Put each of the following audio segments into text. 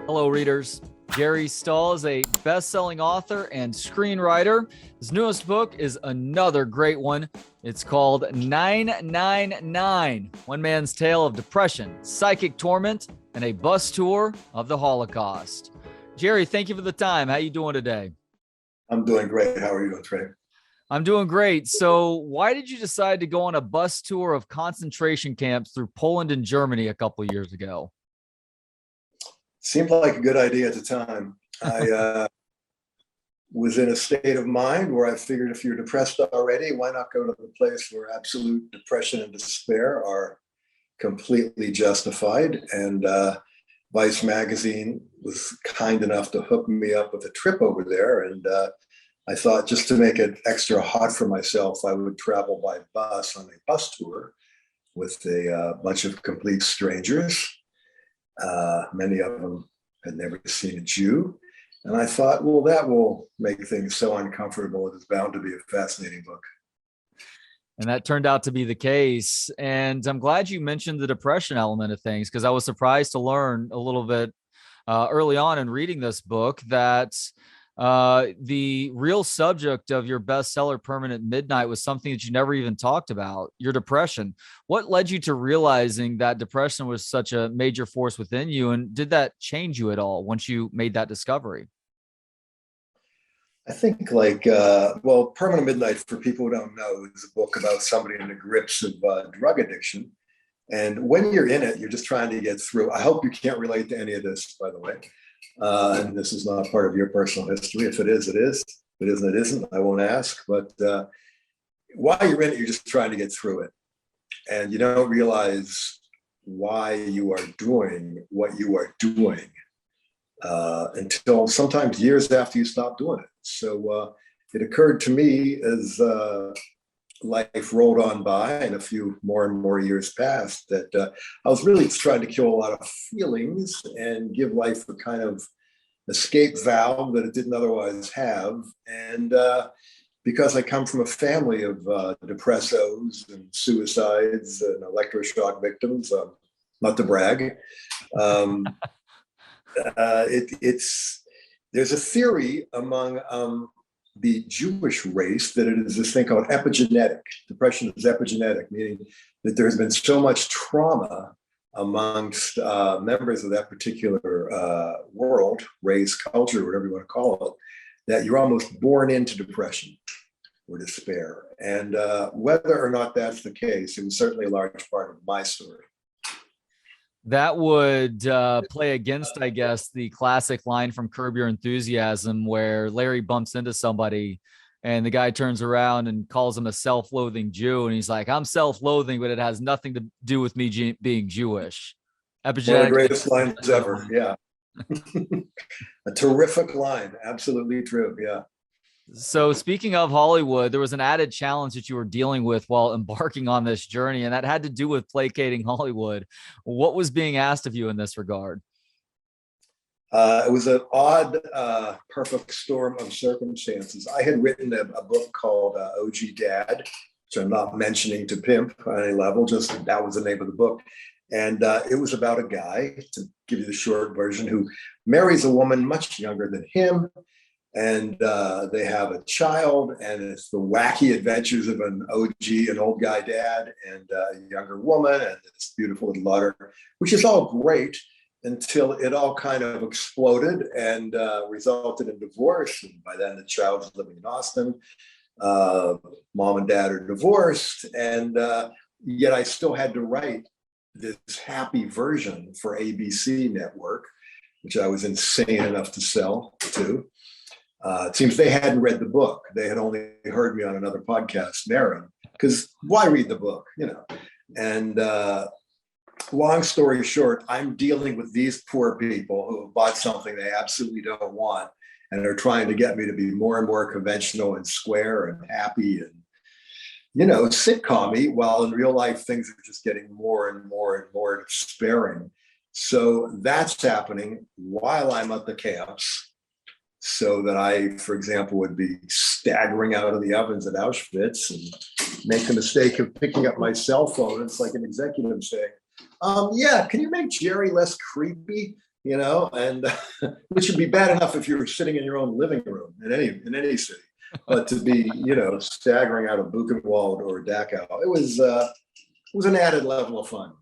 Hello, readers. Jerry Stahl is a best-selling author and screenwriter. His newest book is another great one. It's called 999, One Man's Tale of Depression, Psychic Torment, and a Bus Tour of the Holocaust. Jerry, thank you for the time. How you doing today? I'm doing great. How are you doing, Trey? I'm doing great. So why did you decide to go on a bus tour of concentration camps through Poland and Germany a couple of years ago? Seemed like a good idea at the time. I was in a state of mind where I figured if you're depressed already, why not go to the place where absolute depression and despair are completely justified? And Vice magazine was kind enough to hook me up with a trip over there. And I thought just to make it extra hot for myself, I would travel by bus on a bus tour with a bunch of complete strangers. Many of them had never seen a Jew. And I thought, well, that will make things so uncomfortable. It is bound to be a fascinating book. And that turned out to be the case. And I'm glad you mentioned the depression element of things, because I was surprised to learn a little bit early on in reading this book that the real subject of your bestseller, Permanent Midnight, was something that you never even talked about, your depression. What led you to realizing that depression was such a major force within you? And did that change you at all once you made that discovery? I think Permanent Midnight, for people who don't know, is a book about somebody in the grips of drug addiction. And when you're in it, you're just trying to get through. I hope you can't relate to any of this, by the way. And this is not part of your personal history. If it is, it is. If it isn't, it isn't. I won't ask. But while you're in it, you're just trying to get through it. And you don't realize why you are doing what you are doing until sometimes years after you stop doing it. So it occurred to me as life rolled on by and a few more and more years passed that I was really trying to kill a lot of feelings and give life a kind of escape valve that it didn't otherwise have. And because I come from a family of depressos and suicides and electroshock victims, not to brag, there's a theory among the Jewish race that it is this thing called epigenetic. Depression is epigenetic, meaning that there has been so much trauma amongst members of that particular world, race, culture, whatever you want to call it, that you're almost born into depression or despair. And whether or not that's the case, it was certainly a large part of my story. That would play against, I guess, the classic line from Curb Your Enthusiasm where Larry bumps into somebody and the guy turns around and calls him a self-loathing Jew. And he's like, I'm self-loathing, but it has nothing to do with me being Jewish. Epigenetic. One of the greatest lines ever. Yeah. A terrific line. Absolutely true. Yeah. So speaking of Hollywood, there was an added challenge that you were dealing with while embarking on this journey, and that had to do with placating Hollywood. What was being asked of you in this regard? It was an odd, perfect storm of circumstances. I had written a book called OG Dad, which I'm not mentioning to pimp on any level, just that was the name of the book. And it was about a guy, to give you the short version, who marries a woman much younger than him. And they have a child, and it's the wacky adventures of an OG, an old guy dad, and a younger woman, and this beautiful little daughter, which is all great until it all kind of exploded and resulted in divorce. And by then, the child is living in Austin. Mom and dad are divorced, and yet I still had to write this happy version for ABC Network, which I was insane enough to sell to. It seems they hadn't read the book. They had only heard me on another podcast narrating, because why read the book, you know? And long story short, I'm dealing with these poor people who have bought something they absolutely don't want and are trying to get me to be more and more conventional and square and happy and, you know, sitcom-y, while in real life, things are just getting more and more and more despairing. So that's happening while I'm at the camps. So that I, for example, would be staggering out of the ovens at Auschwitz and make the mistake of picking up my cell phone. It's like an executive saying, yeah, can you make Jerry less creepy? and which would be bad enough if you were sitting in your own living room in any city, but to be, staggering out of Buchenwald or Dachau, it was an added level of fun.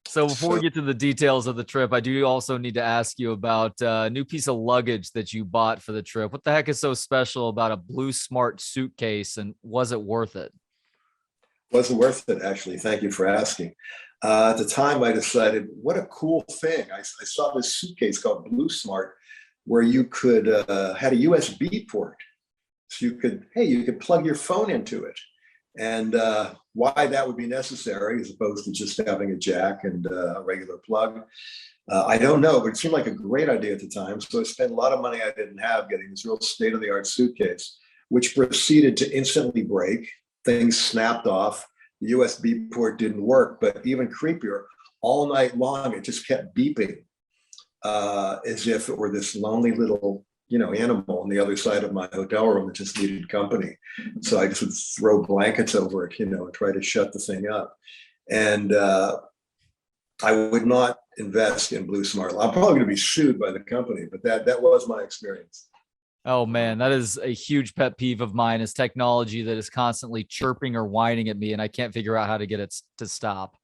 So before we get to the details of the trip, I do also need to ask you about a new piece of luggage that you bought for the trip. What the heck is so special about a Blue Smart suitcase, and was it worth it? Wasn't worth it, actually. Thank you for asking. At the time, I decided, what a cool thing. I saw this suitcase called Blue Smart, where you could had a USB port, so you could plug your phone into it. And why that would be necessary as opposed to just having a jack and a regular plug, I don't know, but it seemed like a great idea at the time. So I spent a lot of money I didn't have getting this real state-of-the-art suitcase, which proceeded to instantly break. Things snapped off. The USB port didn't work, but even creepier, all night long, it just kept beeping as if it were this lonely little, animal on the other side of my hotel room that just needed company. So I just would throw blankets over it, and try to shut the thing up. And I would not invest in Blue Smart. I'm probably going to be sued by the company, but that was my experience. Oh man, that is a huge pet peeve of mine, is technology that is constantly chirping or whining at me, and I can't figure out how to get it to stop.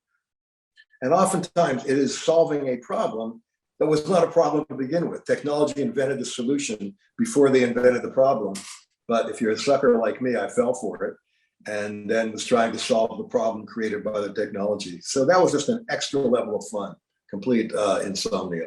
And oftentimes it is solving a problem that was not a problem to begin with. Technology invented the solution before they invented the problem. But if you're a sucker like me, I fell for it and then was trying to solve the problem created by the technology. So that was just an extra level of fun, complete insomnia.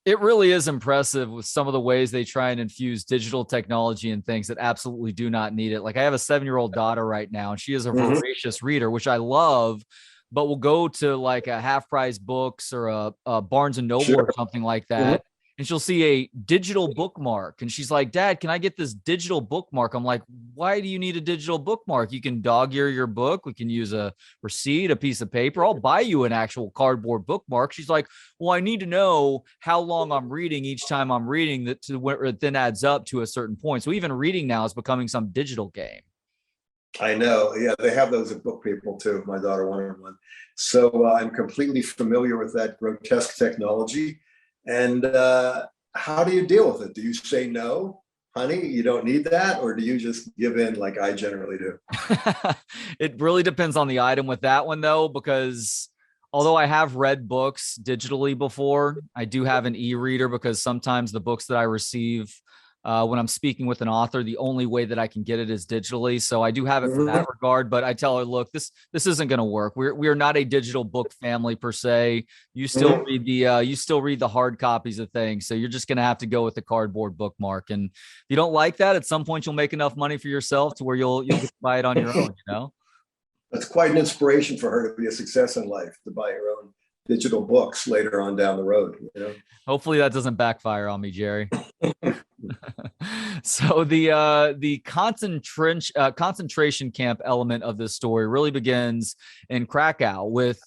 It really is impressive with some of the ways they try and infuse digital technology and things that absolutely do not need it. Like I have a 7-year-old daughter right now, and she is a voracious reader, which I love, but we'll go to like a Half Price Books or a Barnes and Noble or something like that. And she'll see a digital bookmark and she's like, Dad, can I get this digital bookmark? I'm like, why do you need a digital bookmark? You can dog ear your book. We can use a receipt, a piece of paper. I'll buy you an actual cardboard bookmark. She's like, well, I need to know how long I'm reading each time I'm reading, that to where it then adds up to a certain point. So even reading now is becoming some digital game. I know. Yeah, they have those at Book People too. My daughter wanted one. So I'm completely familiar with that grotesque technology. And how do you deal with it? Do you say, no, honey, you don't need that? Or do you just give in like I generally do? It really depends on the item with that one, though, because although I have read books digitally before, I do have an e-reader because sometimes the books that I receive when I'm speaking with an author, the only way that I can get it is digitally. So I do have it for that regard, but I tell her, look, this isn't going to work. We are not a digital book family per se. You still read the hard copies of things. So you're just going to have to go with the cardboard bookmark. And if you don't like that, at some point you'll make enough money for yourself to where you'll get to buy it on your own, That's quite an inspiration for her to be a success in life, to buy her own digital books later on down the road. Hopefully that doesn't backfire on me, Jerry. So the concentration camp element of this story really begins in Krakow with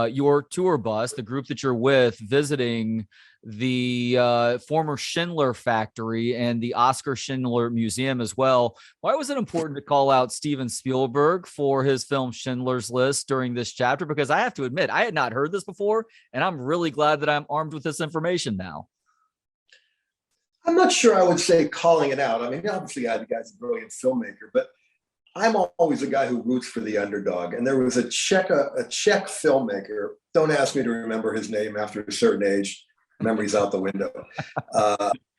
your tour bus, the group that you're with, visiting the former Schindler factory and the Oscar Schindler Museum as well. Why was it important to call out Steven Spielberg for his film Schindler's List during this chapter? Because I have to admit, I had not heard this before, and I'm really glad that I'm armed with this information now. I'm not sure I would say calling it out. I mean, obviously, the guy's a brilliant filmmaker, but I'm always a guy who roots for the underdog. And there was a Czech filmmaker. Don't ask me to remember his name after a certain age. Memory's out the window.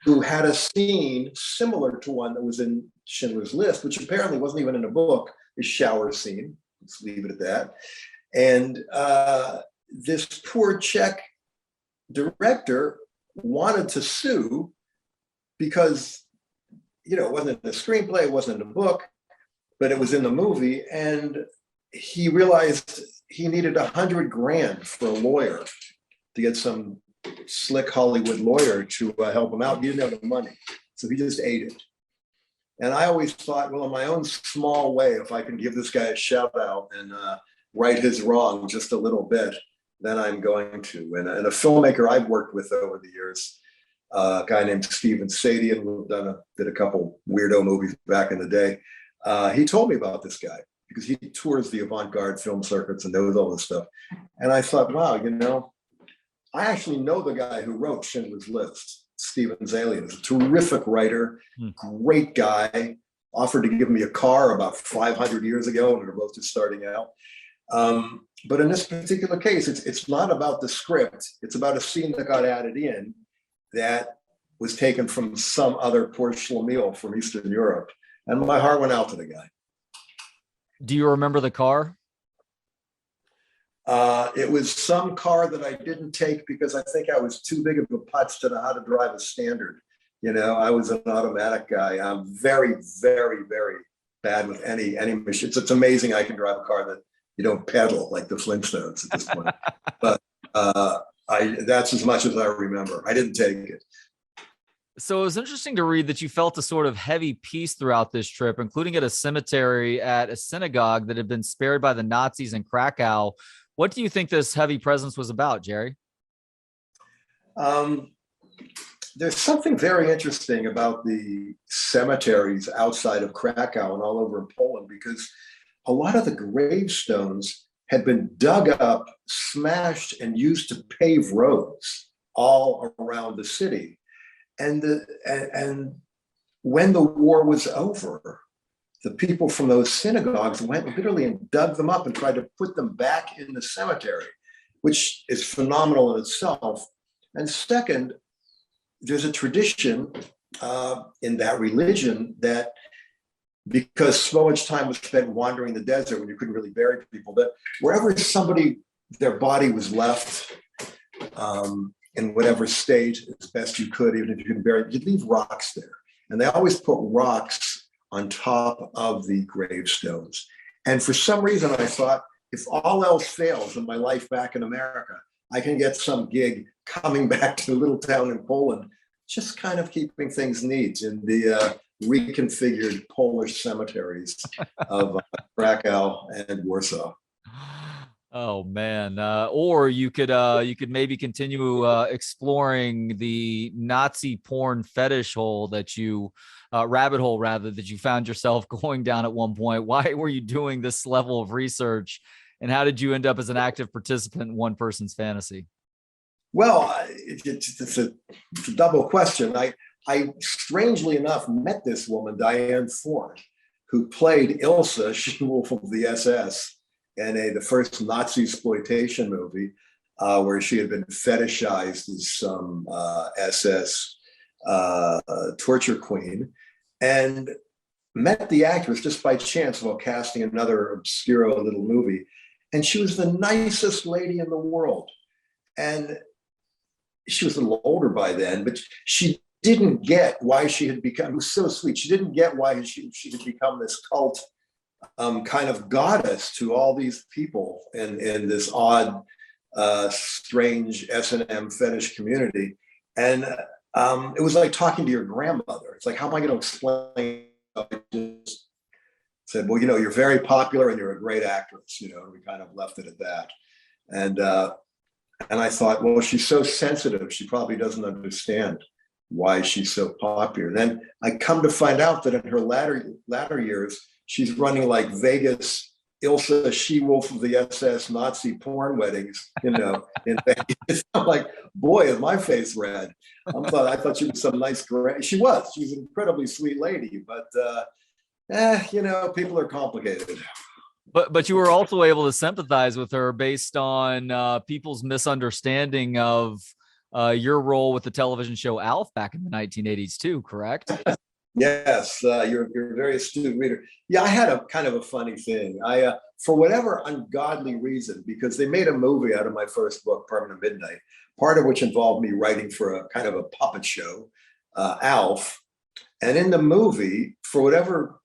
Who had a scene similar to one that was in Schindler's List, which apparently wasn't even in a book. A shower scene. Let's leave it at that. And this poor Czech director wanted to sue because, it wasn't in the screenplay, it wasn't in the book, but it was in the movie. And he realized he needed $100,000 for a lawyer, to get some slick Hollywood lawyer to help him out. He didn't have the money. So he just ate it. And I always thought, well, in my own small way, if I can give this guy a shout out and right his wrong just a little bit, then I'm going to. And a filmmaker I've worked with over the years, a guy named Steven Sadian, who did a couple weirdo movies back in the day. He told me about this guy because he tours the avant-garde film circuits and knows all this stuff. And I thought, wow, I actually know the guy who wrote Schindler's List, Steven Zalian. He's a terrific writer, great guy. Offered to give me a car about 500 years ago when we were both just starting out. But in this particular case, it's not about the script. It's about a scene that got added in that was taken from some other porcelain meal from Eastern Europe. And my heart went out to the guy. Do you remember the car? It was some car that I didn't take because I think I was too big of a putz to know how to drive a standard. You know, I was an automatic guy. I'm very, very, very bad with any machine. It's amazing I can drive a car that you don't pedal like the Flintstones at this point. But that's as much as I remember. I didn't take it. So it was interesting to read that you felt a sort of heavy peace throughout this trip, including at a cemetery at a synagogue that had been spared by the Nazis in Krakow. What do you think this heavy presence was about, Jerry? There's something very interesting about the cemeteries outside of Krakow and all over in Poland, because a lot of the gravestones had been dug up, smashed, and used to pave roads all around the city. And when the war was over, the people from those synagogues went literally and dug them up and tried to put them back in the cemetery, which is phenomenal in itself. And second, there's a tradition in that religion that, because so much time was spent wandering the desert when you couldn't really bury people, that wherever their body was left, in whatever state as best you could, even if you couldn't bury it, you'd leave rocks there. And they always put rocks on top of the gravestones. And for some reason, I thought, if all else fails in my life back in America, I can get some gig coming back to a little town in Poland, just kind of keeping things neat in the reconfigured Polish cemeteries of Krakow and Warsaw. Oh man! Or you could maybe continue exploring the Nazi porn fetish hole that you rabbit hole rather that you found yourself going down at one point. Why were you doing this level of research, and how did you end up as an active participant in one person's fantasy? Well, it's a double question. I strangely enough met this woman, Diane Ford, who played Ilse, she-wolf of the SS, in the first Nazi exploitation movie, where she had been fetishized as some SS torture queen, and met the actress just by chance while casting another obscure little movie. And she was the nicest lady in the world. And she was a little older by then, but she didn't get why she had become, it was so sweet. She didn't get why she had become this cult kind of goddess to all these people in this odd, strange S&M fetish community. And it was like talking to your grandmother. It's like, how am I going to explain? I just said, well, you're very popular and you're a great actress, and we kind of left it at that. And I thought, well, she's so sensitive, she probably doesn't understand why she's so popular. Then I come to find out that in her latter years, she's running like Vegas, Ilse, she-wolf of the SS Nazi porn weddings, in Vegas. I'm like, boy, is my face red. I thought she was some nice, she was an incredibly sweet lady, but people are complicated. But you were also able to sympathize with her based on people's misunderstanding of your role with the television show Alf back in the 1980s too, correct? Yes, you're a very astute reader. Yeah, I had a kind of a funny thing. I, for whatever ungodly reason, because they made a movie out of my first book, Permanent Midnight, part of which involved me writing for a kind of a puppet show, Alf. And in the movie, for whatever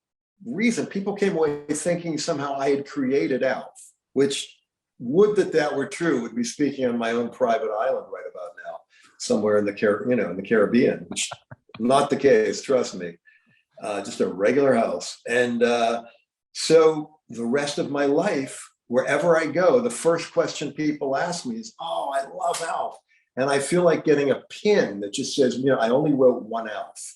reason, people came away thinking somehow I had created Alf, which would that were true, would be speaking on my own private island right about now, somewhere in the Caribbean, which not the case, trust me. Just a regular house. And so the rest of my life, wherever I go, the first question people ask me is, oh, I love Alf. And I feel like getting a pin that just says, I only wrote one Alf.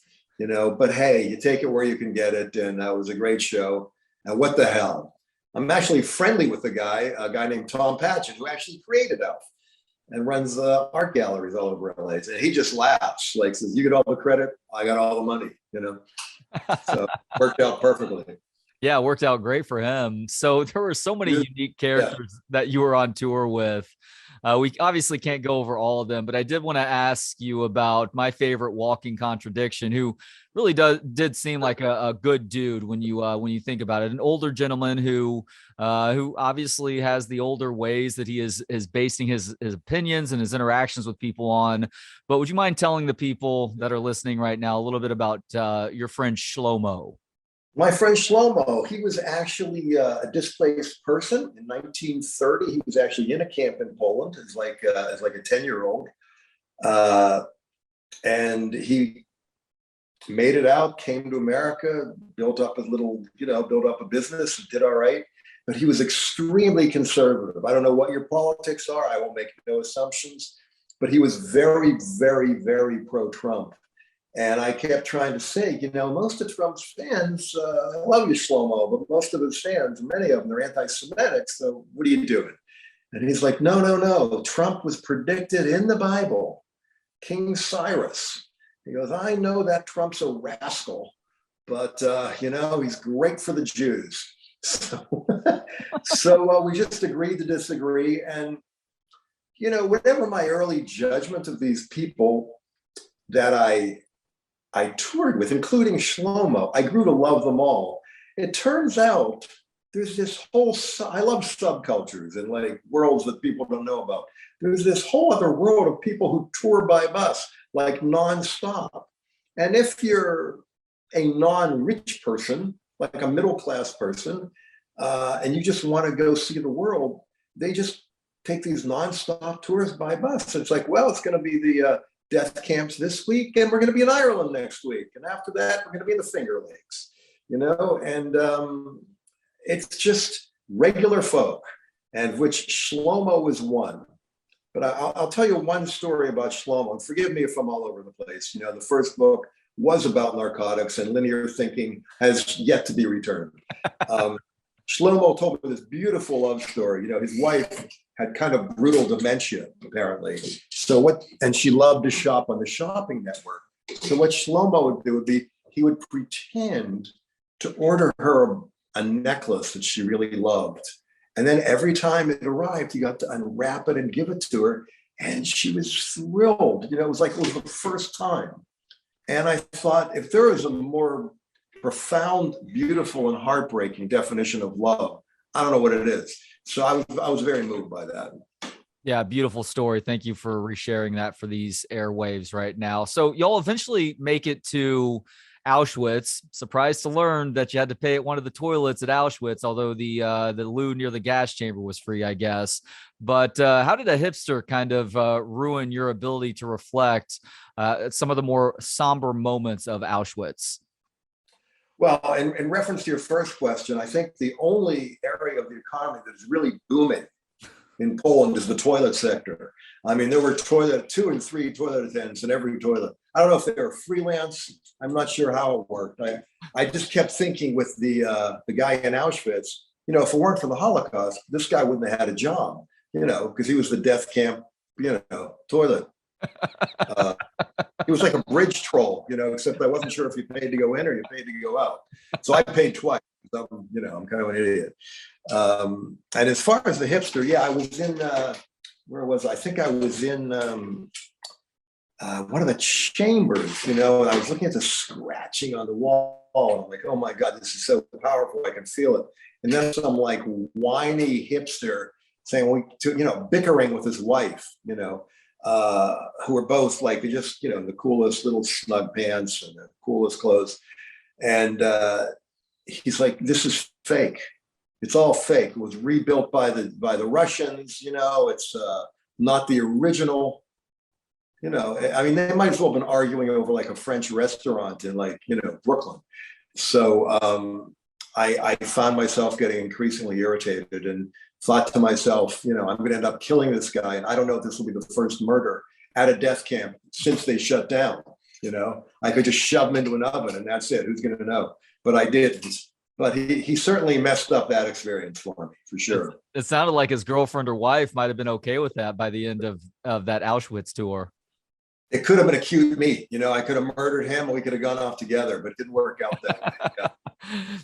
But hey, you take it where you can get it. And that was a great show. And what the hell? I'm actually friendly with a guy named Tom Patchen, who actually created Alf. and runs art galleries all over LA. And he just laughs, like says, "You get all the credit, I got all the money," So worked out perfectly. Yeah, it worked out great for him. So there were so many unique characters that you were on tour with. We obviously can't go over all of them, but I did want to ask you about my favorite walking contradiction, who really did seem like a good dude when you think about it. An older gentleman who obviously has the older ways that he is basing his opinions and his interactions with people on. But would you mind telling the people that are listening right now a little bit about your friend Shlomo? My friend Shlomo, he was actually a displaced person in 1930. He was actually in a camp in Poland as like a 10-year-old. And he made it out, came to America, built up a business, did all right. But he was extremely conservative. I don't know what your politics are. I will make no assumptions. But he was very, very, very pro-Trump. And I kept trying to say, most of Trump's fans, I love you, Shlomo, but most of his fans, many of them, are anti-Semitic. So what are you doing? And he's like, no. Trump was predicted in the Bible. King Cyrus. He goes, I know that Trump's a rascal, but, he's great for the Jews. So we just agreed to disagree. And, whatever my early judgment of these people that I toured with, including Shlomo, I grew to love them all. It turns out there's this whole, I love subcultures and like worlds that people don't know about. There's this whole other world of people who tour by bus, like nonstop. And if you're a non-rich person, like a middle-class person, and you just want to go see the world, they just take these nonstop tours by bus. It's like, well, it's going to be the death camps this week, and we're going to be in Ireland next week, and after that we're going to be in the Finger Lakes, and it's just regular folk, and which Shlomo was one. But I'll tell you one story about Shlomo, and forgive me if I'm all over the place. The first book was about narcotics, and linear thinking has yet to be returned. Shlomo told me this beautiful love story. His wife had kind of brutal dementia, apparently. And she loved to shop on the shopping network. So what Shlomo would do would be, he would pretend to order her a necklace that she really loved. And then every time it arrived, he got to unwrap it and give it to her. And she was thrilled. It was like it was the first time. And I thought, if there is a more profound, beautiful, and heartbreaking definition of love, I don't know what it is. So I was very moved by that. Yeah, beautiful story. Thank you for resharing that for these airwaves right now. So y'all eventually make it to Auschwitz. Surprised to learn that you had to pay at one of the toilets at Auschwitz, although the loo near the gas chamber was free, I guess. But how did a hipster kind of ruin your ability to reflect some of the more somber moments of Auschwitz? Well, in reference to your first question, I think the only area of the economy that is really booming in Poland is the toilet sector. I mean, there were 2 and 3 toilet attendants in every toilet. I don't know if they were freelance. I'm not sure how it worked. I just kept thinking with the guy in Auschwitz, if it weren't for the Holocaust, this guy wouldn't have had a job, because he was the death camp, toilet. He was like a bridge troll, except I wasn't sure if you paid to go in or you paid to go out. So I paid twice. I'm kind of an idiot. And as far as the hipster, I was in, where was I? I think I was in one of the chambers, and I was looking at the scratching on the wall. And I'm like, oh my God, this is so powerful. I can feel it. And then some like whiny hipster saying, bickering with his wife, who were both like, just, the coolest little snug pants and the coolest clothes. And he's like, this is fake. It's all fake. It was rebuilt by the Russians, it's not the original, I mean, they might as well have been arguing over like a French restaurant in Brooklyn. So I found myself getting increasingly irritated and thought to myself, I'm going to end up killing this guy. And I don't know if this will be the first murder at a death camp since they shut down. I could just shove him into an oven and that's it. Who's going to know? But I didn't. but he certainly messed up that experience for me, for sure. It sounded like his girlfriend or wife might have been okay with that by the end of that Auschwitz tour. It could have been a cute meet. I could have murdered him and we could have gone off together, but it didn't work out that way. Yeah.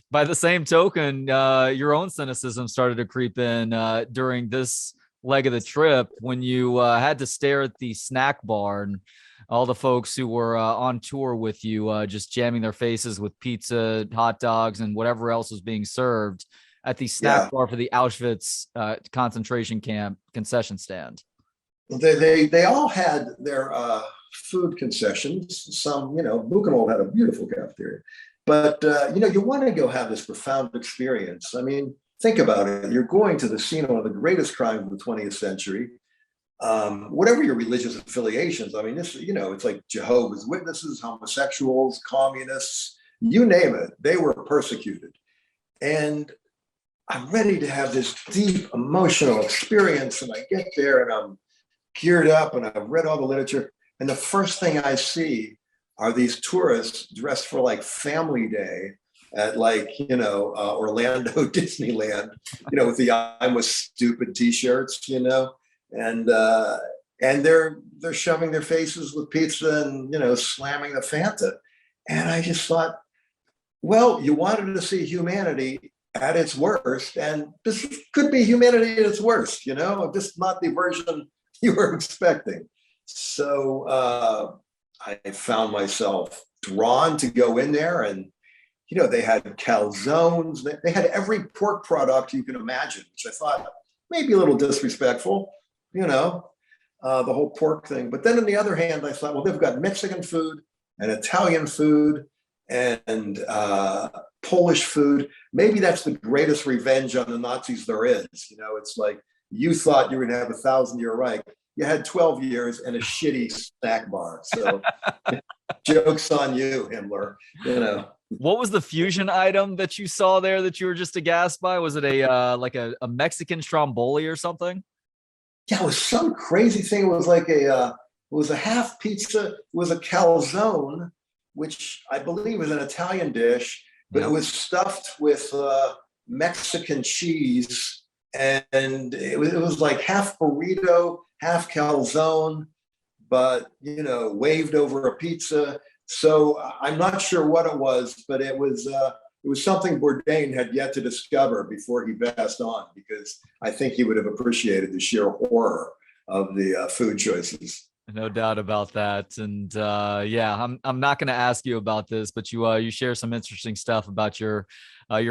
By the same token, your own cynicism started to creep in during this leg of the trip when you had to stare at the snack bar and all the folks who were on tour with you just jamming their faces with pizza, hot dogs, and whatever else was being served at the snack bar for the Auschwitz concentration camp concession stand. They all had their food concessions. Some, Buchenwald had a beautiful cafeteria. But, you want to go have this profound experience. I mean, think about it. You're going to the scene of one of the greatest crimes of the 20th century. Whatever your religious affiliations, I mean, this, it's like Jehovah's Witnesses, homosexuals, communists, you name it, they were persecuted. And I'm ready to have this deep emotional experience. And I get there and I'm geared up and I've read all the literature. And the first thing I see are these tourists dressed for like family day at Orlando Disneyland, with the "I'm with stupid" t-shirts, and they're shoving their faces with pizza and, slamming the Fanta. And I just thought, well, you wanted to see humanity at its worst, and this could be humanity at its worst, just not the version you were expecting. So I found myself drawn to go in there, and they had calzones, they had every pork product you can imagine, which I thought maybe a little disrespectful, the whole pork thing. But then on the other hand, I thought, well, they've got Mexican food and Italian food and Polish food. Maybe that's the greatest revenge on the Nazis there is. It's like you thought you were going to have 1,000-year Reich. You had 12 years and a shitty snack bar. So joke's on you, Himmler. What was the fusion item that you saw there that you were just aghast by? Was it a Mexican stromboli or something? Yeah, it was some crazy thing. It was like it was a half pizza. It was a calzone, which I believe is an Italian dish, but it was stuffed with Mexican cheese, and it was like half burrito, half calzone, but waved over a pizza. So I'm not sure what it was, but it was something Bourdain had yet to discover before he passed on, because I think he would have appreciated the sheer horror of the food choices. No doubt about that. And I'm not going to ask you about this, but you share some interesting stuff about your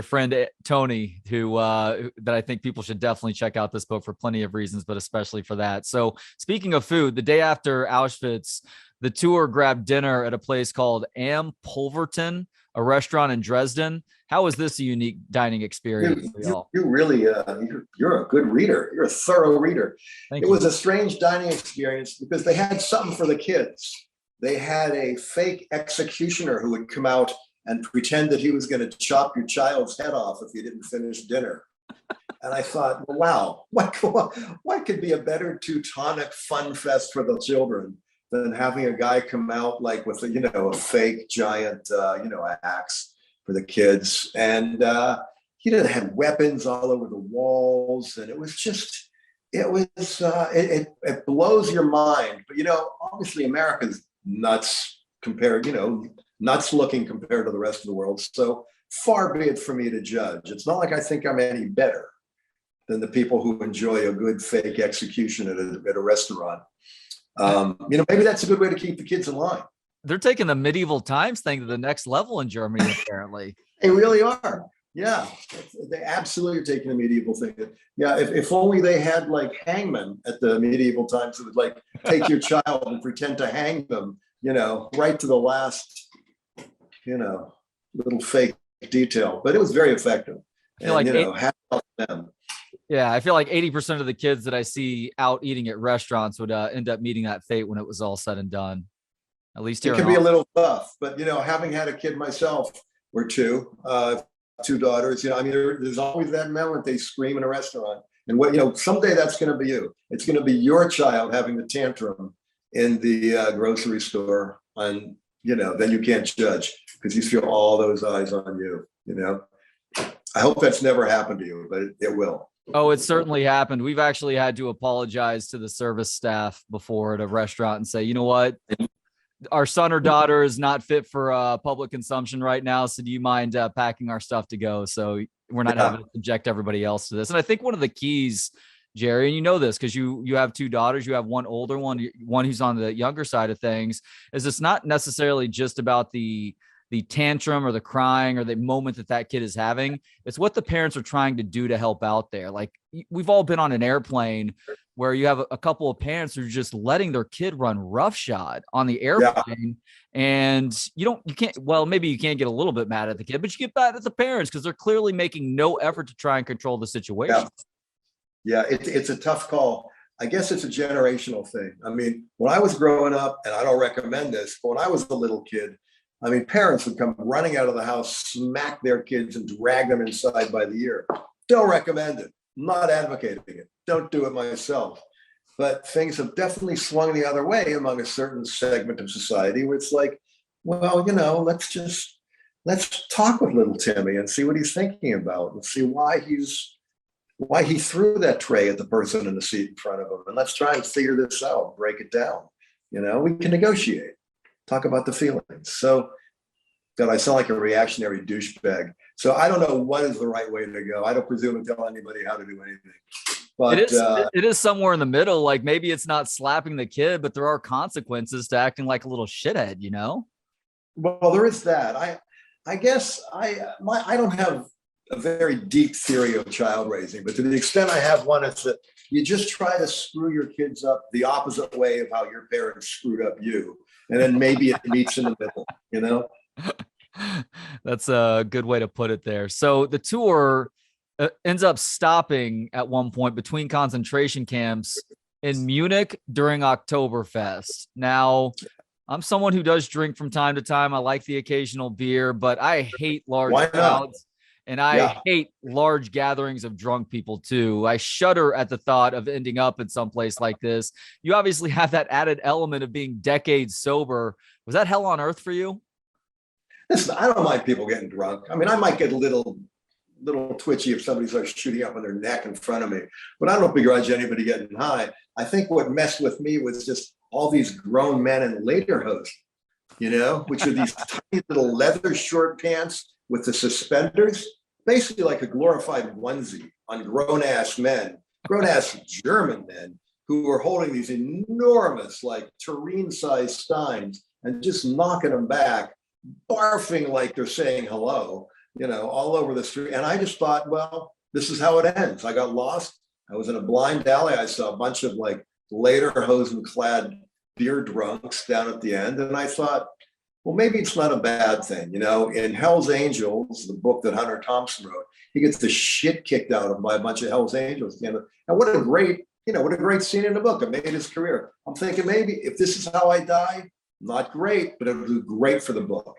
friend Tony, who that I think people should definitely check out this book for plenty of reasons, but especially for that. So speaking of food, the day after Auschwitz, the tour grabbed dinner at a place called Am Pulverton, a restaurant in Dresden. How was this a unique dining experience for y'all? You really, you're a good reader. You're a thorough reader. Thank you. It was a strange dining experience because they had something for the kids. They had a fake executioner who would come out and pretend that he was going to chop your child's head off if you didn't finish dinner. And I thought, well, wow, what could be a better Teutonic fun fest for the children than having a guy come out like with a fake giant axe for the kids. And they had weapons all over the walls, and it was just it blows your mind. But obviously America's nuts compared, nuts looking compared to the rest of the world. So far be it for me to judge. It's not like I think I'm any better than the people who enjoy a good fake execution at a restaurant. Maybe that's a good way to keep the kids in line. They're taking the medieval times thing to the next level in Germany, apparently. They really are. Yeah, they absolutely are taking the medieval thing. Yeah, if only they had like hangmen at the medieval times that would like take your child and pretend to hang them, right to the last, little fake detail. But it was very effective. And, hats off to them. Yeah, I feel like 80% of the kids that I see out eating at restaurants would end up meeting that fate when it was all said and done. At least here. It can be a little tough, but having had a kid myself or two daughters, there's always that moment they scream in a restaurant. And someday that's going to be you. It's going to be your child having the tantrum in the grocery store, and then you can't judge because you feel all those eyes on you. I hope that's never happened to you, but it will. Oh, it certainly happened. We've actually had to apologize to the service staff before at a restaurant and say, you know what? Our son or daughter is not fit for public consumption right now. So do you mind packing our stuff to go? So we're not having to subject everybody else to this. And I think one of the keys, Jerry, and you know this because you have two daughters, you have one older one who's on the younger side of things, is it's not necessarily just about the tantrum or the crying or the moment that kid is having. It's what the parents are trying to do to help out there. Like we've all been on an airplane where you have a couple of parents who are just letting their kid run roughshod on the airplane. Yeah. And maybe you can't get a little bit mad at the kid, but you get mad at the parents because they're clearly making no effort to try and control the situation. Yeah, it's a tough call. I guess it's a generational thing. I mean, when I was growing up, and I don't recommend this, but when I was a little kid, I mean, parents would come running out of the house, smack their kids and drag them inside by the ear. Don't recommend it. I'm not advocating it. Don't do it myself. But things have definitely swung the other way among a certain segment of society where it's like, well, let's talk with little Timmy and see what he's thinking about and see why he threw that tray at the person in the seat in front of him. And let's try and figure this out, break it down. We can negotiate. Talk about the feelings. So, God, I sound like a reactionary douchebag. So I don't know what is the right way to go. I don't presume to tell anybody how to do anything. But it is somewhere in the middle. Like maybe it's not slapping the kid, but there are consequences to acting like a little shithead, Well, there is that. I guess I don't have a very deep theory of child raising, but to the extent I have one, it's that you just try to screw your kids up the opposite way of how your parents screwed up you. And then maybe it meets in the middle, That's a good way to put it there. So the tour ends up stopping at one point between concentration camps in Munich during Oktoberfest. Now, I'm someone who does drink from time to time. I like the occasional beer, but I hate large crowds. And I hate large gatherings of drunk people too. I shudder at the thought of ending up in some place like this. You obviously have that added element of being decades sober. Was that hell on earth for you? Listen, I don't mind people getting drunk. I mean, I might get a little twitchy if somebody starts shooting up on their neck in front of me, but I don't begrudge anybody getting high. I think what messed with me was just all these grown men in lederhosen, which are these tiny little leather short pants with the suspenders, basically like a glorified onesie on grown-ass German men who were holding these enormous, like tureen-sized steins and just knocking them back, barfing like they're saying hello, all over the street. And I just thought, well, this is how it ends. I got lost. I was in a blind alley. I saw a bunch of like lederhosen-clad beer drunks down at the end. And I thought, well, maybe it's not a bad thing. In Hell's Angels, the book that Hunter Thompson wrote, he gets the shit kicked out of him by a bunch of Hell's Angels. And what a great scene in the book. It made his career. I'm thinking maybe if this is how I die, not great, but it would be great for the book,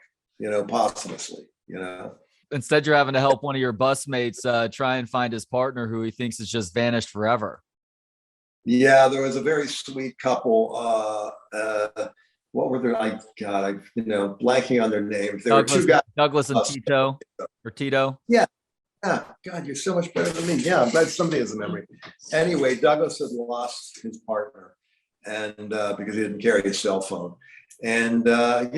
posthumously, Instead, you're having to help one of your bus mates try and find his partner who he thinks has just vanished forever. Yeah, there was a very sweet couple. What were their? Blanking on their names. There were two guys, Douglas and Tito, or Tito. Yeah. God, you're so much better than me. Yeah, I'm glad somebody has a memory. Anyway, Douglas had lost his partner, and because he didn't carry his cell phone. And I'm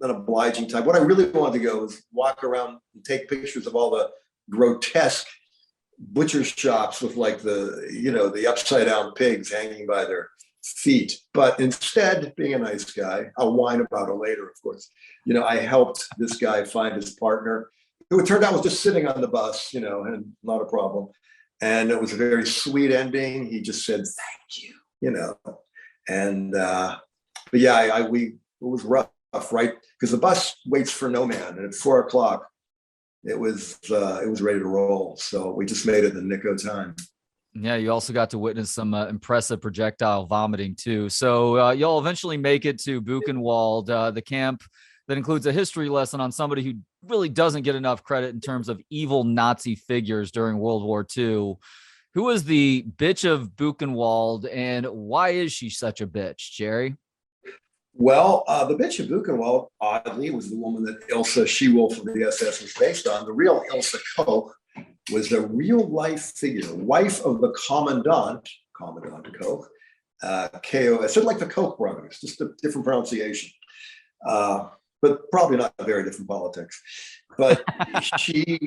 an obliging type. What I really wanted to go was walk around and take pictures of all the grotesque butcher shops with like the upside down pigs hanging by their feet. But instead, being a nice guy, I'll whine about it later, of course. I helped this guy find his partner, who it turned out was just sitting on the bus, and not a problem. And it was a very sweet ending. He just said, thank you, And but yeah, it was rough, right? Because the bus waits for no man, and at 4:00, it was ready to roll. So we just made it in the nick of time. Yeah, you also got to witness some impressive projectile vomiting too. So y'all eventually make it to Buchenwald, the camp that includes a history lesson on somebody who really doesn't get enough credit in terms of evil Nazi figures during World War II. Who is the bitch of Buchenwald, and why is she such a bitch, Jerry? Well, the bitch of Buchenwald, oddly, was the woman that Ilse She-Wolf of the SS was based on. The real Ilse Koch was a real life figure, wife of the Commandant Koch, K-O-S, sort of like the Koch brothers, just a different pronunciation, but probably not very different politics. But she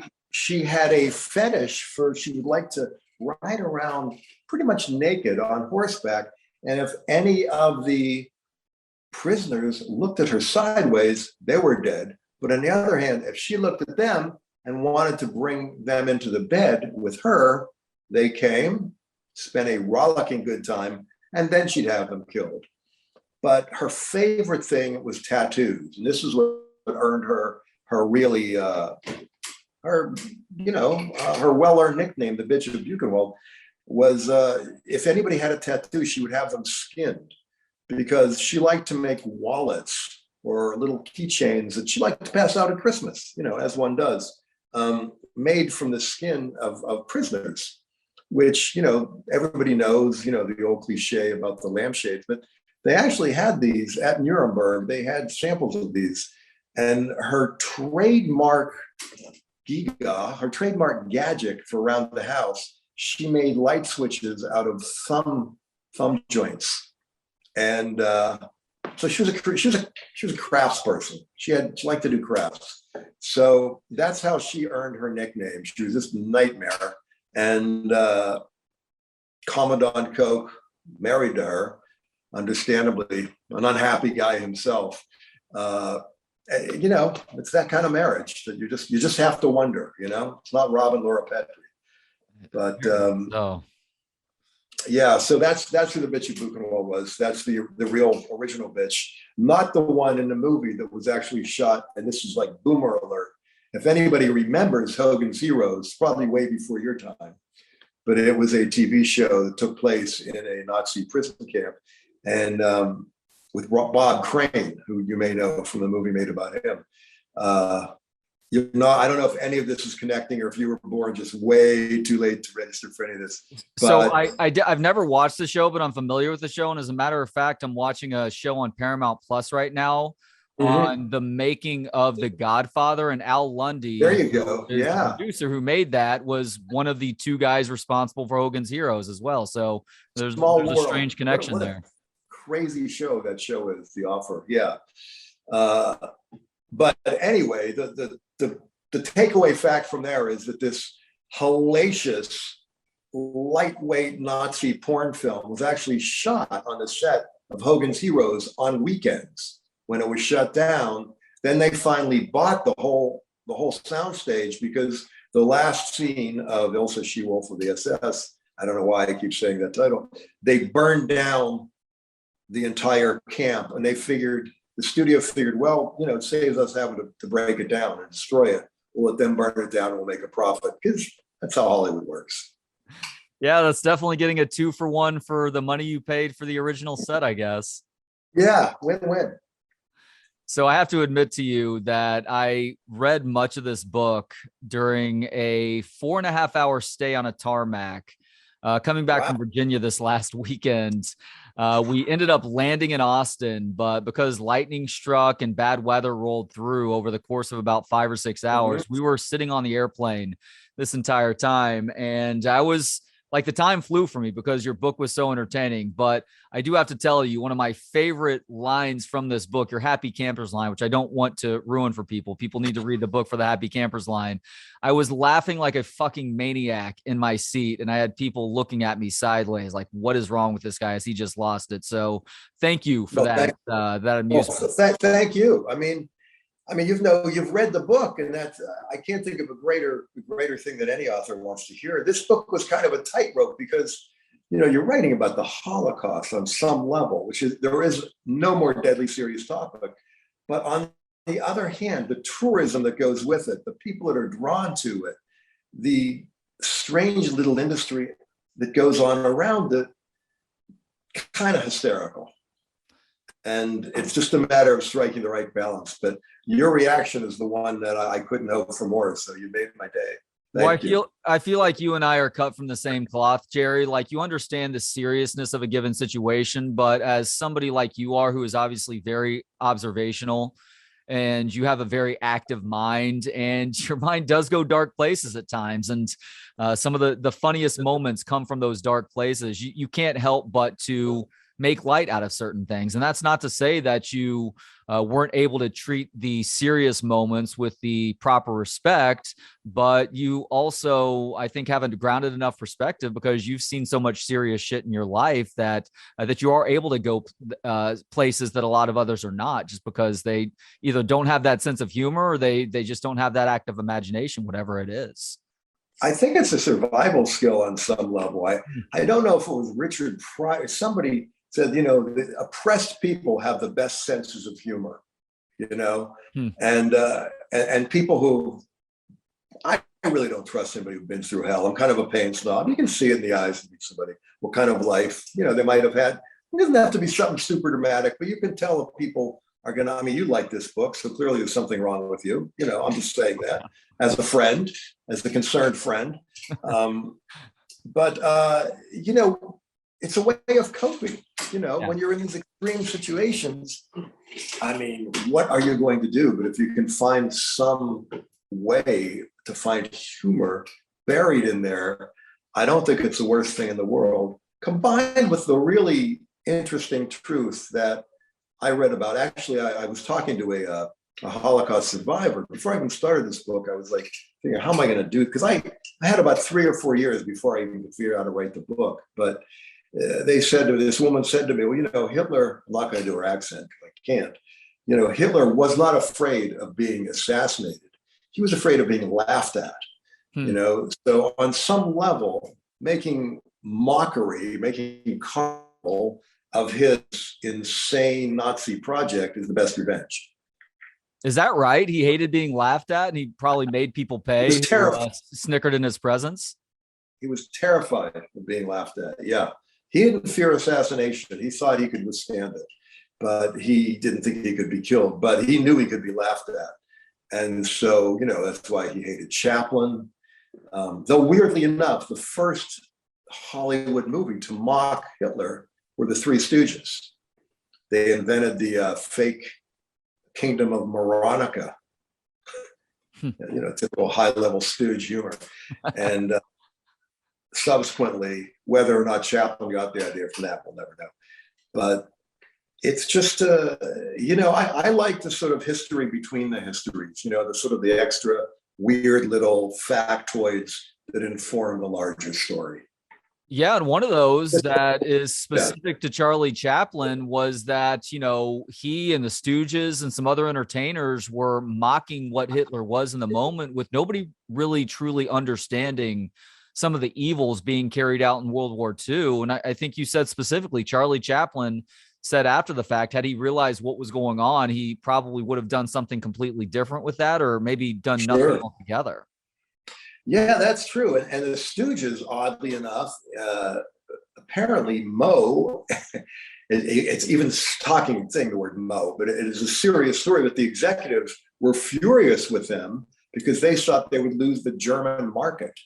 had a fetish for, she would like to ride around pretty much naked on horseback. And if any of the prisoners looked at her sideways, they were dead. But on the other hand, if she looked at them and wanted to bring them into the bed with her, they came, spent a rollicking good time, and then she'd have them killed. But her favorite thing was tattoos. And this is what earned her really, her well-earned nickname, the bitch of Buchenwald, was if anybody had a tattoo, she would have them skinned, because she liked to make wallets or little keychains that she liked to pass out at Christmas, as one does, made from the skin of prisoners, which, everybody knows, the old cliche about the lampshades, but they actually had these at Nuremberg. They had samples of these. And her trademark gadget for around the house, she made light switches out of thumb joints. And so she was a crafts person. She liked to do crafts. So that's how she earned her nickname. She was this nightmare. And Commandant Koch married to her, understandably, an unhappy guy himself. It's that kind of marriage that you just have to wonder. It's not Robin Laura Petrie, but No. yeah, so that's who the bitch of Buchenwald was. That's the real original bitch, not the one in the movie that was actually shot. And this is like boomer alert. If anybody remembers Hogan's Heroes, probably way before your time, but it was a TV show that took place in a Nazi prison camp, and with Bob Crane, who you may know from the movie made about him. I don't know if any of this is connecting, or if you were born just way too late to register for any of this. But, so I've never watched the show, but I'm familiar with the show. And as a matter of fact, I'm watching a show on Paramount Plus right now on the making of The Godfather, and Al Lundy. There you go. The producer who made that was one of the two guys responsible for Hogan's Heroes as well. So there's a strange connection there. Crazy show that show is, The Offer. Yeah. But anyway, the takeaway fact from there is that this hellacious, lightweight Nazi porn film was actually shot on the set of Hogan's Heroes on weekends. When it was shut down, then they finally bought the whole soundstage, because the last scene of Ilse She-Wolf of the SS, I don't know why I keep saying that title, they burned down the entire camp, and the studio figured, well, it saves us having to break it down and destroy it. We'll let them burn it down and we'll make a profit, because that's how Hollywood works. Yeah, that's definitely getting a 2-for-1 for the money you paid for the original set, I guess. Yeah, win-win. So I have to admit to you that I read much of this book during a 4.5-hour stay on a tarmac, coming back from Virginia this last weekend. We ended up landing in Austin, but because lightning struck and bad weather rolled through over the course of about 5 or 6 hours, we were sitting on the airplane this entire time. And I was like, the time flew for me because your book was so entertaining. But I do have to tell you, one of my favorite lines from this book, your Happy Campers line, which I don't want to ruin for people. People need to read the book for the Happy Campers line. I was laughing like a fucking maniac in my seat, and I had people looking at me sideways like, what is wrong with this guy? Has he just lost it? So thank you for that amusement. Thank you. I mean, you've read the book, and that's, I can't think of a greater thing that any author wants to hear. This book was kind of a tightrope, because, you're writing about the Holocaust on some level, there is no more deadly serious topic. But on the other hand, the tourism that goes with it, the people that are drawn to it, the strange little industry that goes on around it, kind of hysterical. And it's just a matter of striking the right balance. But your reaction is the one that I couldn't hope for more. So you made my day. Well, Thank you. I feel like you and I are cut from the same cloth, Jerry. Like, you understand the seriousness of a given situation, but as somebody like you are, who is obviously very observational, and you have a very active mind, and your mind does go dark places at times, and some of the funniest moments come from those dark places. You can't help but to make light out of certain things, and that's not to say that you weren't able to treat the serious moments with the proper respect, but you also, I think, have a grounded enough perspective because you've seen so much serious shit in your life that that you are able to go places that a lot of others are not, just because they either don't have that sense of humor or they just don't have that active imagination, whatever it is. I think it's a survival skill on some level. I don't know if it was Richard Pryor. Somebody said, the oppressed people have the best senses of humor, Hmm. and people who, I really don't trust anybody who's been through hell. I'm kind of a pain snob. You can see it in the eyes of somebody what kind of life they might have had. It doesn't have to be something super dramatic, but you can tell if people are gonna. I mean, you like this book, so clearly there's something wrong with you. I'm just saying that as a friend, as a concerned friend. But it's a way of coping. When you're in these extreme situations, I mean, what are you going to do? But if you can find some way to find humor buried in there, I don't think it's the worst thing in the world, combined with the really interesting truth that I read about. Actually, I was talking to a Holocaust survivor. Before I even started this book, I was like thinking, how am I going to do it? Because I had about 3 or 4 years before I even could figure out how to write the book. But this woman said to me, well, Hitler, I'm not going to do her accent because I can't. Hitler was not afraid of being assassinated. He was afraid of being laughed at. So on some level, making mockery, making carnival of his insane Nazi project is the best revenge. Is that right? He hated being laughed at, and he probably made people pay who snickered in his presence. He was terrified of being laughed at. Yeah. He didn't fear assassination. He thought he could withstand it, but he didn't think he could be killed, but he knew he could be laughed at. And so, that's why he hated Chaplin. Though weirdly enough, the first Hollywood movie to mock Hitler were the Three Stooges. They invented the fake kingdom of Moronica, typical high-level stooge humor. And subsequently, whether or not Chaplin got the idea from that, we'll never know. But it's just, I like the sort of history between the histories, the sort of the extra weird little factoids that inform the larger story. Yeah, and one of those that is specific to Charlie Chaplin was that, he and the Stooges and some other entertainers were mocking what Hitler was in the moment, with nobody really truly understanding some of the evils being carried out in World War II. And I think you said specifically, Charlie Chaplin said after the fact, had he realized what was going on, he probably would have done something completely different with that, or maybe done nothing altogether. Yeah, that's true. And the Stooges, oddly enough, apparently Moe, it's even talking saying the word Moe, but it is a serious story that the executives were furious with them because they thought they would lose the German market,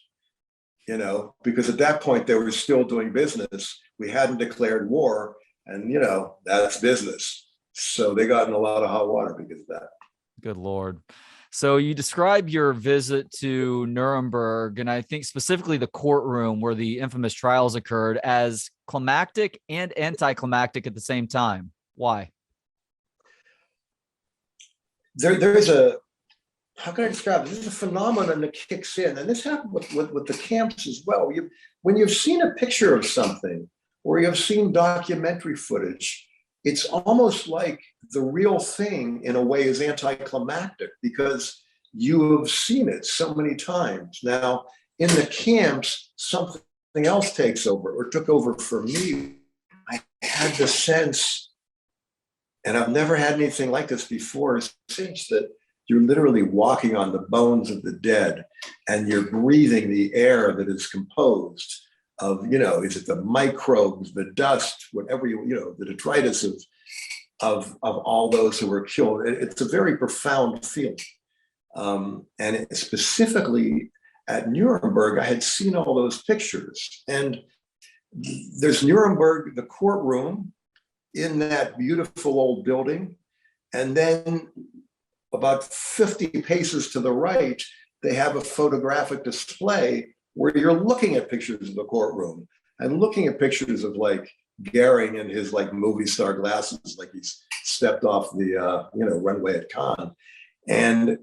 because at that point they were still doing business. We hadn't declared war, and, that's business. So they got in a lot of hot water because of that. Good Lord. So you describe your visit to Nuremberg, and I think specifically the courtroom where the infamous trials occurred, as climactic and anti-climactic at the same time. Why? There's how can I describe it? There's a phenomenon that kicks in, and this happened with the camps as well. When you've seen a picture of something, or you've seen documentary footage, it's almost like the real thing in a way is anticlimactic because you have seen it so many times. Now, in the camps, something else takes over, or took over for me. I had the sense, and I've never had anything like this before, since that you're literally walking on the bones of the dead, and you're breathing the air that is composed of, is it the microbes, the dust, whatever the detritus of all those who were killed. It's a very profound feeling. And specifically at Nuremberg, I had seen all those pictures. And there's Nuremberg, the courtroom in that beautiful old building. And then about 50 paces to the right, they have a photographic display where you're looking at pictures of the courtroom and looking at pictures of like Goering in his like movie star glasses, like he's stepped off the runway at Cannes. And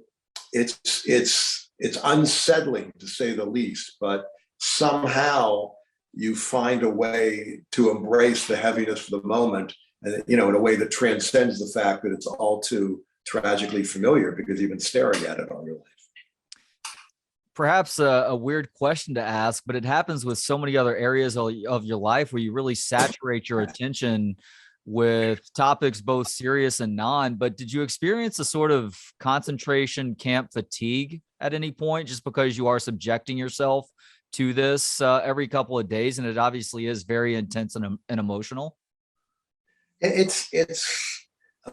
it's unsettling to say the least, but somehow you find a way to embrace the heaviness of the moment, and in a way that transcends the fact that it's all too tragically familiar because you've been staring at it all your life. Perhaps a weird question to ask, but it happens with so many other areas of your life where you really saturate your attention with topics both serious and non. But did you experience a sort of concentration camp fatigue at any point, just because you are subjecting yourself to this every couple of days, and it obviously is very intense and emotional? It's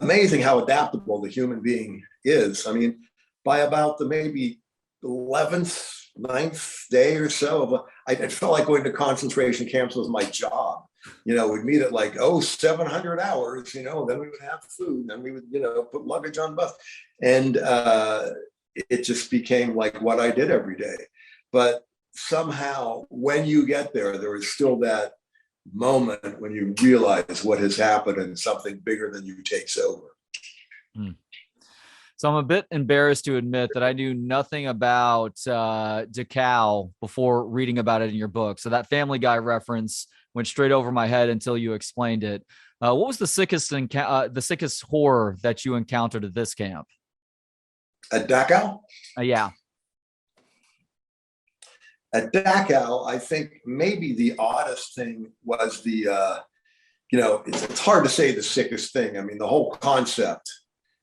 amazing how adaptable the human being is. I mean, by about the maybe 11th, 9th day or so, I felt like going to concentration camps was my job. We'd meet at like, 700 hours, then we would have food, then we would, put luggage on bus. And it just became like what I did every day. But somehow when you get there, there is still that moment when you realize what has happened and something bigger than you takes over. So I'm a bit embarrassed to admit that I knew nothing about Dachau before reading about it in your book. So that Family Guy reference went straight over my head until you explained it. What was the sickest horror that you encountered at this camp? At Dachau? Yeah. At Dachau, I think maybe the oddest thing was it's hard to say the sickest thing. I mean, the whole concept,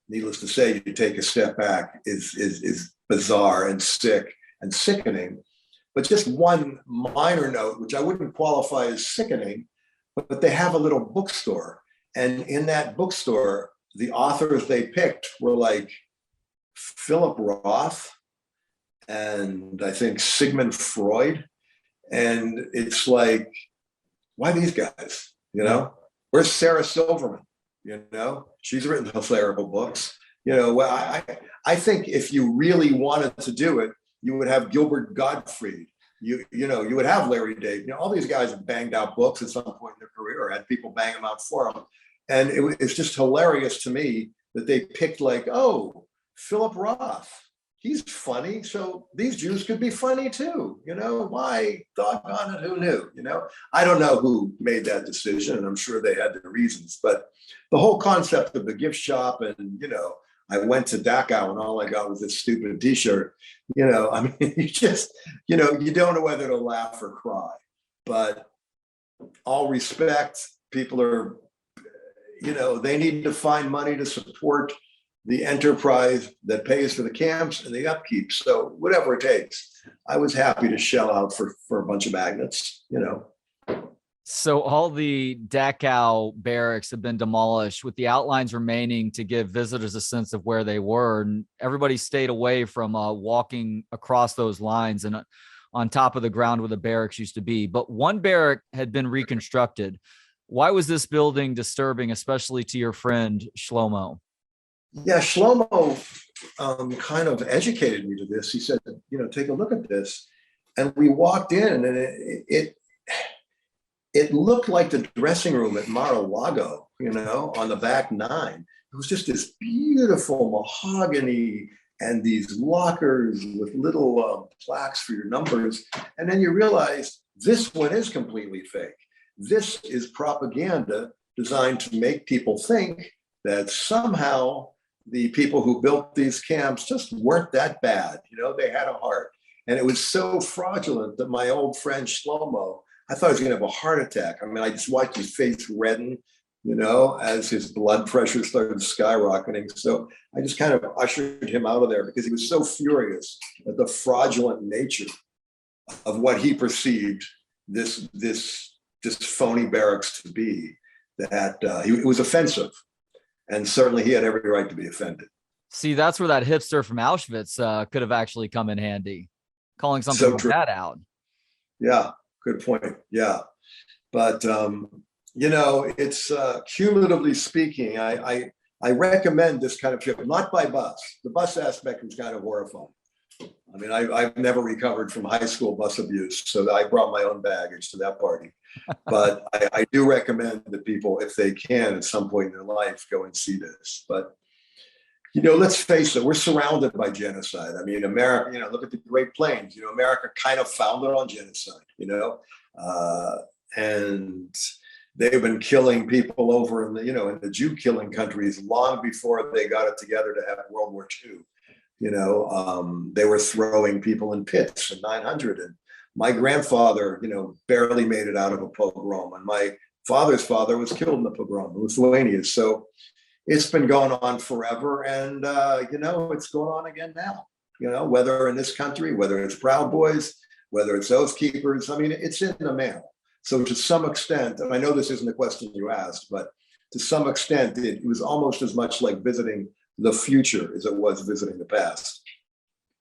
needless to say, you take a step back, is bizarre and sick and sickening. But just one minor note, which I wouldn't qualify as sickening, but they have a little bookstore. And in that bookstore, the authors they picked were like Philip Roth and I think Sigmund Freud. And it's like, why these guys? Where's Sarah Silverman? She's written hysterical books. I think if you really wanted to do it, you would have Gilbert Gottfried. You would have Larry David. All these guys have banged out books at some point in their career, or had people bang them out for them. And it's just hilarious to me that they picked like, Philip Roth, he's funny, so these Jews could be funny too. Why, doggone it, who knew? I don't know who made that decision, and I'm sure they had their reasons. But the whole concept of the gift shop, and I went to Dachau and all I got was this stupid T-shirt. I mean, you just, you don't know whether to laugh or cry. But all respect, people are, they need to find money to support the enterprise that pays for the camps and the upkeep. So whatever it takes, I was happy to shell out for a bunch of magnets, So all the Dachau barracks have been demolished, with the outlines remaining to give visitors a sense of where they were. And everybody stayed away from walking across those lines and on top of the ground where the barracks used to be. But one barrack had been reconstructed. Why was this building disturbing, especially to your friend Shlomo? Yeah, Shlomo kind of educated me to this. He said, take a look at this. And we walked in, and it looked like the dressing room at Mar-a-Lago, on the back 9. It was just this beautiful mahogany and these lockers with little plaques for your numbers. And then you realize this one is completely fake. This is propaganda designed to make people think that somehow the people who built these camps just weren't that bad. They had a heart. And it was so fraudulent that my old friend Shlomo, I thought he was going to have a heart attack. I mean, I just watched his face redden, as his blood pressure started skyrocketing. So I just kind of ushered him out of there because he was so furious at the fraudulent nature of what he perceived this phony barracks to be, that it was offensive. And certainly he had every right to be offended. See, that's where that hipster from Auschwitz could have actually come in handy. calling something So like true. that out. Yeah, good point. Yeah. But, it's cumulatively speaking, I recommend this kind of trip, not by bus. The bus aspect was kind of horrifying. I mean, I've never recovered from high school bus abuse, so I brought my own baggage to that party. But I do recommend that people, if they can, at some point in their life, go and see this. But, let's face it, we're surrounded by genocide. I mean, America, look at the Great Plains. America kind of founded on genocide, and they've been killing people over in the Jew killing countries long before they got it together to have World War II. They were throwing people in pits in 900. And my grandfather, barely made it out of a pogrom. And my father's father was killed in the pogrom in Lithuania. So it's been going on forever. And, it's going on again now, whether in this country, whether it's Proud Boys, whether it's Oath Keepers. I mean, it's in the mail. So to some extent, and I know this isn't the question you asked, but to some extent, it was almost as much like visiting the future as it was visiting the past.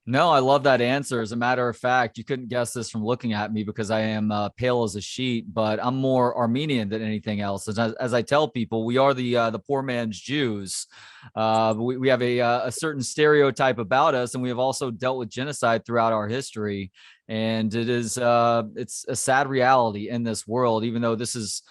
No, I love that answer. As a matter of fact, you couldn't guess this from looking at me because I am pale as a sheet, but I'm more Armenian than anything else. As I tell people, we are the poor man's Jews. We have a certain stereotype about us, and we have also dealt with genocide throughout our history. And it's a sad reality in this world, even though this is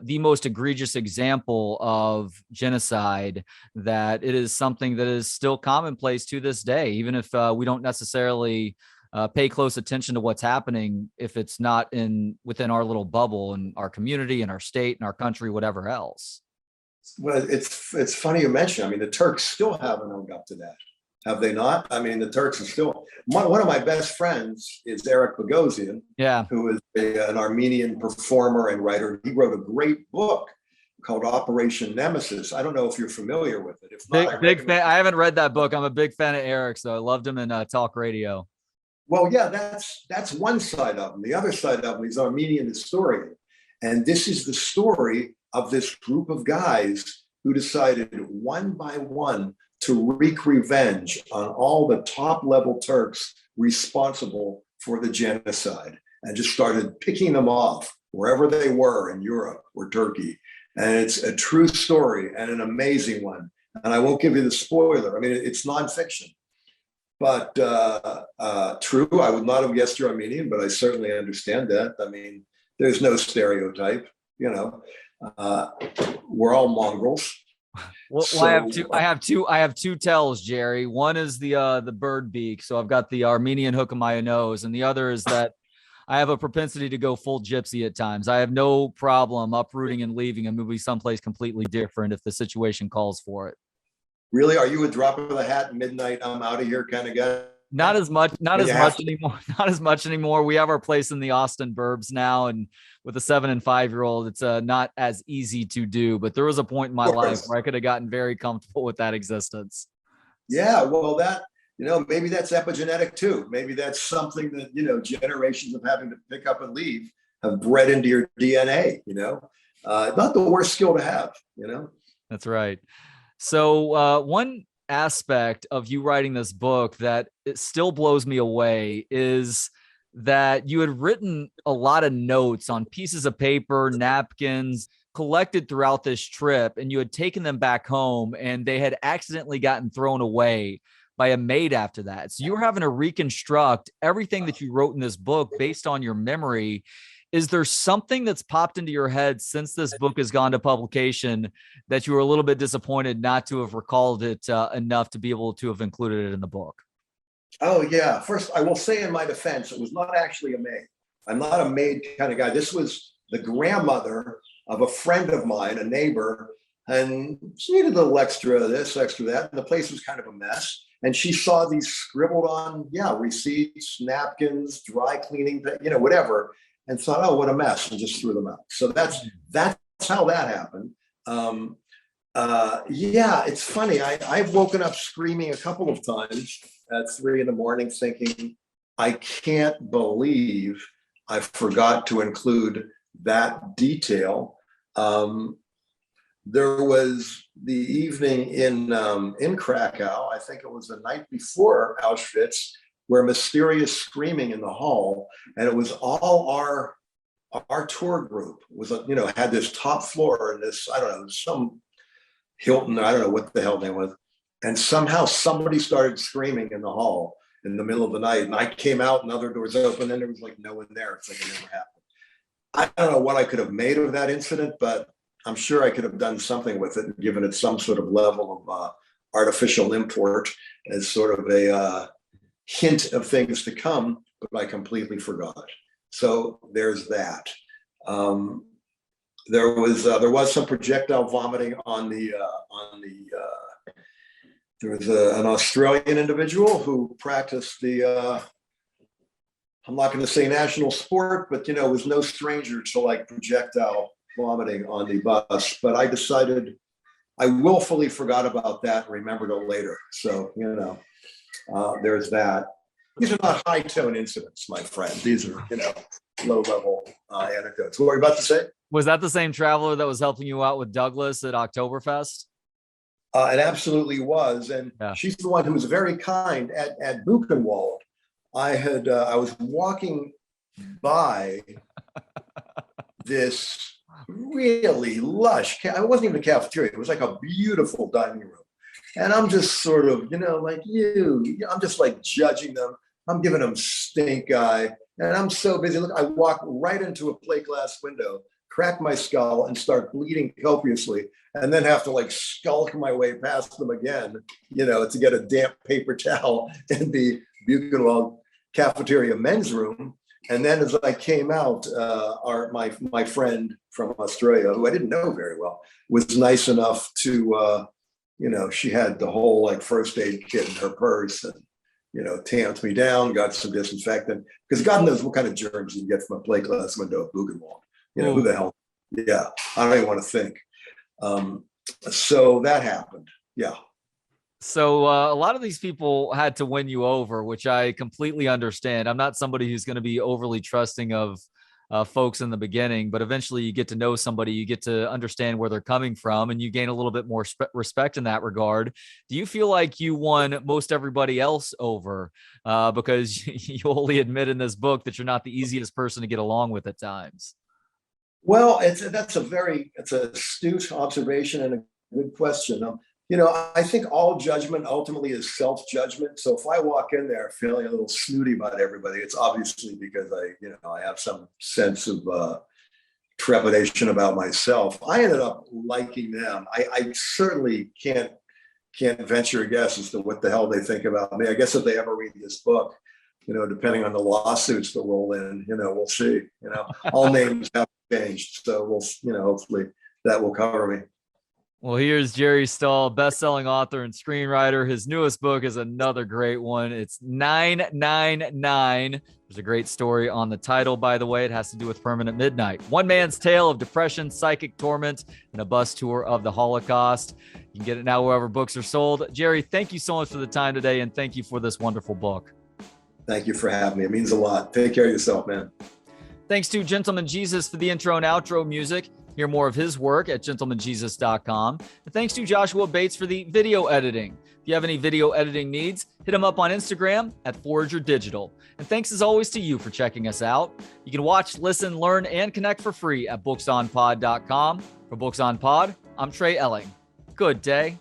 the most egregious example of genocide, that it is something that is still commonplace to this day, even if we don't necessarily pay close attention to what's happening, if it's not within our little bubble and our community and our state and our country, whatever else. Well, it's funny you mention. I mean, the Turks still haven't owned up to that, have they not? I mean, the Turks are still. One of my best friends is Eric Bogosian, Yeah, who is an Armenian performer and writer. He wrote a great book called Operation Nemesis. I don't know if you're familiar with it. If not, big fan. I haven't read that book. I'm a big fan of Eric's, though. I loved him in talk radio. Well, yeah, that's one side of him. The other side of him is Armenian historian, and this is the story of this group of guys who decided one by one to wreak revenge on all the top level Turks responsible for the genocide, and just started picking them off wherever they were in Europe or Turkey. And it's a true story and an amazing one. And I won't give you the spoiler. I mean, it's nonfiction, but true. I would not have guessed you're Armenian, but I certainly understand that. I mean, there's no stereotype, we're all mongrels. Well, So, I have two tells, Jerry. One is the bird beak, so I've got the Armenian hook in my nose, and the other is that I have a propensity to go full gypsy at times. I have no problem uprooting and leaving and moving someplace completely different if the situation calls for it. really, are you a drop of the hat, midnight, I'm out of here kind of guy? Not as much anymore. Not as much anymore. We have our place in the Austin burbs now, and with a 7 and 5 year old, it's not as easy to do. But there was a point in my life where I could have gotten very comfortable with that existence. Yeah, well, maybe that's epigenetic too. Maybe that's something that generations of having to pick up and leave have bred into your DNA. Not the worst skill to have. That's right. So one aspect of you writing this book that it still blows me away is that you had written a lot of notes on pieces of paper, napkins collected throughout this trip, and you had taken them back home and they had accidentally gotten thrown away by a maid after that. So you were having to reconstruct everything that you wrote in this book based on your memory. Is there something that's popped into your head since this book has gone to publication that you were a little bit disappointed not to have recalled it enough to be able to have included it in the book? Oh, yeah. First, I will say in my defense, it was not actually a maid. I'm not a maid kind of guy. This was the grandmother of a friend of mine, a neighbor, and she needed a little extra this, extra that, and the place was kind of a mess. And she saw these scribbled on, receipts, napkins, dry cleaning, whatever, and thought, oh, what a mess, and just threw them out. So that's how that happened. It's funny. I've woken up screaming a couple of times at 3 a.m. thinking, I can't believe I forgot to include that detail. There was the evening in Krakow, I think it was the night before Auschwitz, where mysterious screaming in the hall, and it was all our tour group was, you know, had this top floor and this, I don't know, some Hilton, I don't know what the hell name was. And somehow somebody started screaming in the hall in the middle of the night. And I came out and other doors open and there was like no one there. It's like it never happened. I don't know what I could have made of that incident, but I'm sure I could have done something with it and given it some sort of level of artificial import as sort of a hint of things to come, but I completely forgot. So there's that. There was some projectile vomiting on the there was an Australian individual who practiced the I'm not going to say national sport, but you know, was no stranger to like projectile vomiting on the bus. But I decided I willfully forgot about that and remembered it later. So you know, there's that. These are not high tone incidents, my friend. These are, you know, low level anecdotes. What were you about to say? Was that the same traveler that was helping you out with Douglas at Oktoberfest? It absolutely was. And yeah. She's the one who was very kind at Buchenwald. I was walking by this really lush, it wasn't even a cafeteria. It was like a beautiful dining room. And I'm just sort of, you know, like I'm just like judging them. I'm giving them stink eye. And I'm so busy. Look, I walk right into a plate glass window, crack my skull and start bleeding copiously, and then have to like skulk my way past them again, you know, to get a damp paper towel in the Buchenwald cafeteria men's room. And then as I came out, my friend from Australia, who I didn't know very well, was nice enough to, you know, she had the whole like first aid kit in her purse and, you know, tamped me down, got some disinfectant, because God knows what kind of germs you can get from a plate glass window at Buchenwald. You know, who the hell? Yeah, I don't even want to think. So that happened. Yeah. So a lot of these people had to win you over, which I completely understand. I'm not somebody who's going to be overly trusting of folks in the beginning, but eventually you get to know somebody, you get to understand where they're coming from, and you gain a little bit more respect in that regard. Do you feel like you won most everybody else over because you only admit in this book that you're not the easiest person to get along with at times? Well, that's an astute observation and a good question. You know, I think all judgment ultimately is self-judgment. So if I walk in there feeling a little snooty about everybody, it's obviously because I have some sense of trepidation about myself. I ended up liking them. I certainly can't venture a guess as to what the hell they think about me. I guess if they ever read this book, you know, depending on the lawsuits that roll in, you know, we'll see. You know, all names have changed, so we'll, you know, hopefully that will cover me. Well, here's Jerry Stahl, best-selling author and screenwriter. His newest book is another great one. It's 999. There's a great story on the title, by the way. It has to do with permanent midnight. One man's tale of depression, psychic torment, and a bus tour of the Holocaust. You can get it now wherever books are sold. Jerry, thank you so much for the time today, and thank you for this wonderful book. Thank you for having me. It means a lot. Take care of yourself, man. Thanks to Gentleman Jesus for the intro and outro music. Hear more of his work at gentlemanjesus.com. And thanks to Joshua Bates for the video editing. If you have any video editing needs, hit him up on Instagram at Forager Digital. And thanks as always to you for checking us out. You can watch, listen, learn, and connect for free at booksonpod.com. For Books on Pod, I'm Trey Elling. Good day.